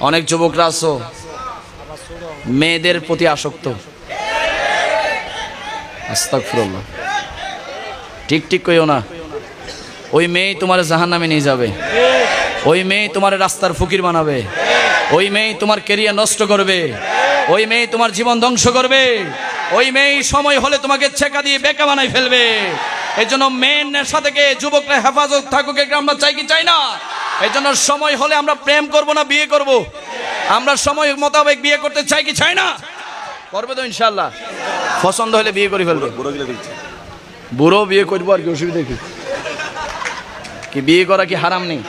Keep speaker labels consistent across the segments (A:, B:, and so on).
A: অনেক যুবকরা আছো মেয়েদের প্রতি আসক্ত। আস্তাগফিরুল্লাহ, ঠিক ঠিক কইও না। ওই মেয়ে তোমার জাহান্নামে নিয়ে যাবে, ওই মেয়ে তোমার রাস্তার ফকির বানাবে, ওই মেয়ে তোমার ক্যারিয়ার নষ্ট করবে, ওই মেয়ে তোমার জীবন ধ্বংস করবে, ওই মেয়ে সময় হলে তোমাকে ছেকা দিয়ে বেকা বানাই ফেলবে। এই জন্য মেয়ের নেশা থেকে যুবকরা হেফাজত থাকুক, এটা আমরা চাই কি চাই না? এই জন্য সময় হলে আমরা প্রেম করব না বিয়ে করব? আমরা সময় মোতাবেক বিয়ে করতে চাই কি চাই না? করবে তো ইনশাল্লাহ। পছন্দ হলে বিয়ে করে ফেলবে। বুড়ো বিয়ে করবো, আর কি অসুবিধা কি? কি বিয়ে করা কি হারাম নেই?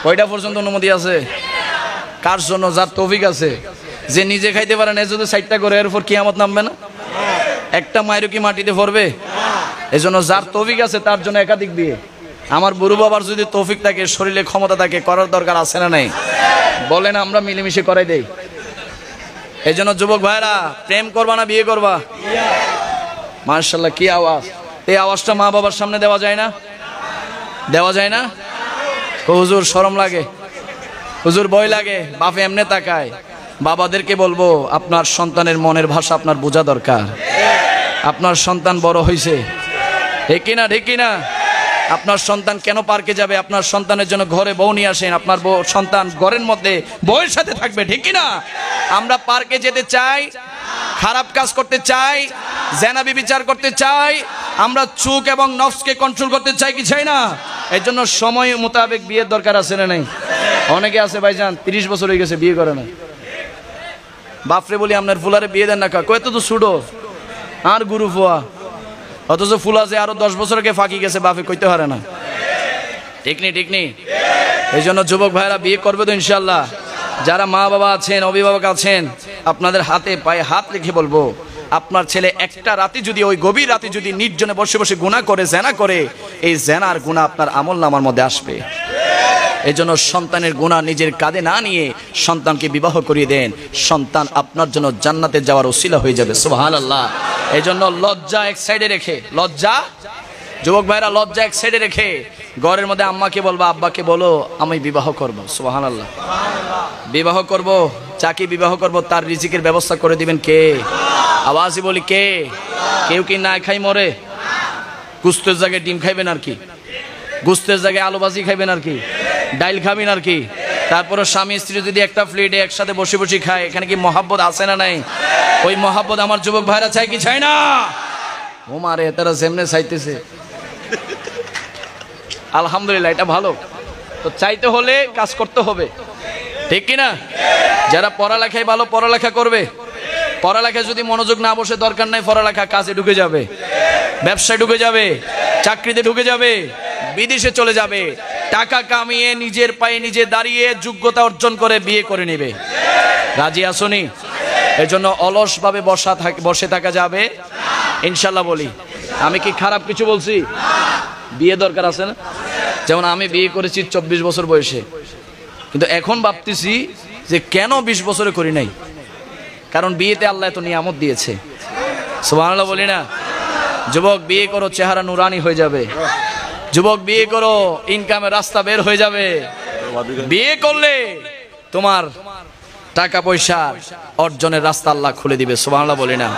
A: কয়টা পর্যন্ত অনুমতি আছে? কার জন্য? যার তৌফিক আছে, যে নিজে খাইতে পারে না, যদি 60টা করে এর উপর কিয়ামত নামবে না? একটা মায়েরও কি মাটিতে পড়বে? এই জন্য যার তৌফিক আছে তার জন্য একাধিক বিয়ে। আমার বুড়ো বাবার যদি তৌফিক থাকে, শরীরে ক্ষমতা থাকে, করার দরকার আছে না নাই? বলেন, আমরা মিলেমিশে করাই দেই। এই জন্য যুবক ভাইরা, প্রেম করবা না বিয়ে করবা? মাশাআল্লাহ, কি আওয়াজ! এই আওয়াজটা মা বাবার সামনে দেওয়া যায় না? দেওয়া যায় না? হুজুর শরম লাগে, হুজুর ভয় লাগে, বাপে এমনে তাকায়। বাবাদেরকে বলবো, আপনার সন্তানের মনের ভাষা আপনার বোঝা দরকার। আপনার সন্তান বড় হয়েছে, ঠিক কিনা? ঠিক কিনা? আপনার সন্তান কেন পার্কে যাবে? আপনার সন্তানের জন্য ঘরে বউ নিয়ে আসেন। আপনার সন্তান ঘরের মধ্যে বউয়ের সাথে থাকবে, ঠিক কিনা? আমরা পার্কে যেতে চাই, খারাপ কাজ করতে চাই, জেনা ব্যভিচার করতে চাই, আমরা চোখ এবং নফসকে কন্ট্রোল করতে চাই কি চাই না? এর জন্য সময় মোতাবেক বিয়ের দরকার আছে না নাই? অনেকে আছে ভাইজান 30 বছর হয়ে গেছে বিয়ে করে না। বাপরে বলি, আপনার ফুলারে বিয়ে দেন না কা? কত তো ছুটো আর গুরু ফুয়া, অথচ ফুলা যে আরো 10 বছর আগে ফাঁকি গেছে, বাপে কইতে পারে না। ঠিক নি? ঠিক নি? এই জন্য যুবক ভাইরা বিয়ে করবে তো ইনশাল্লাহ। যারা মা বাবা আছেন, অভিভাবক আছেন, আপনাদের হাতে পায়ে হাত রেখে বলবো, আপনার ছেলে একটা রাতে যদি, ওই গভীর রাতে যদি নির্জনে বসে বসে গুনাহ করে, জেনা করে, এই জেনার গুনাহ আপনার আমল নামার মধ্যে আসবে। এই জন্য সন্তানের গুনাহ নিজের কাঁধে না নিয়ে সন্তানকে বিবাহ করিয়ে দেন। সন্তান আপনার জন্য জান্নাতে যাওয়ার ওসিলা হয়ে যাবে। সুবহানাল্লাহ। এই জন্য লজ্জা এক সাইডে রেখে, লজ্জা, যুবক ভাইরা, লজ্জা এক সাইডে রেখে ঘরের মধ্যে আম্মাকে বলবো, আব্বাকে বলো, আমি বিবাহ করব। সুবহানাল্লাহ। বিবাহ করব, যাকে বিবাহ করব তার রিজিকের ব্যবস্থা করে দিবেন কে? আওয়াজই বলি কে? কেউ কি না খাই মরে? গুস্তের জায়গায় ডিম খাইবেন আর কি? গুস্তের জায়গায় আলু ভাজি খাইবেন আর কি? ডাইল খাবেন আর কি? তারপরে স্বামী স্ত্রী যদি একটা প্লেটে একসাথে বসে বসে খায়, এখানে কি মহাব্বত আছে না নাই? ওই মহাব্বত আমার যুবক ভাইরা চাই কি চাই না? ও মারে, তারা যেমনে চাইতেছে, আলহামদুলিল্লাহ, এটা ভালো। তো চাইতে হলে কাজ করতে হবে, ঠিক কিনা? যারা পড়ালেখায় ভালো, পড়ালেখা করবে। পড়ালেখায় যদি মনোযোগ না বসে, দরকার নাই পড়ালেখা, কাজে ঢুকে যাবে, ব্যবসায় ঢুকে যাবে, চাকরিতে ঢুকে যাবে, বিদেশে চলে যাবে, টাকা কামিয়ে নিজের পায়ে নিজে দাঁড়িয়ে যোগ্যতা অর্জন করে বিয়ে করে নেবে। রাজি আসনি? এই জন্য অলস ভাবে বসে থাকা যাবে ইনশাল্লাহ। বলি, আমি কি খারাপ কিছু বলছি? বিয়ে দরকার আছে না? যেমন আমি বিয়ে করেছি 24 বছর বয়সে, কিন্তু এখন ভাবতেছি যে কেন 20 বছরে করি নাই। কারণ বিয়েতে আল্লাহ এত নিয়ামত দিয়েছে। সুবহানাল্লাহ বলি না? যুবক বিয়ে করো, চেহারা নুরানি হয়ে যাবে। যুবক বিয়ে করো, ইনকামের রাস্তা বের হয়ে যাবে। বিয়ে করলে তোমার টাকা পয়সা অর্জনের রাস্তা আল্লাহ খুলে দিবে। সুবহানাল্লাহ বলি না?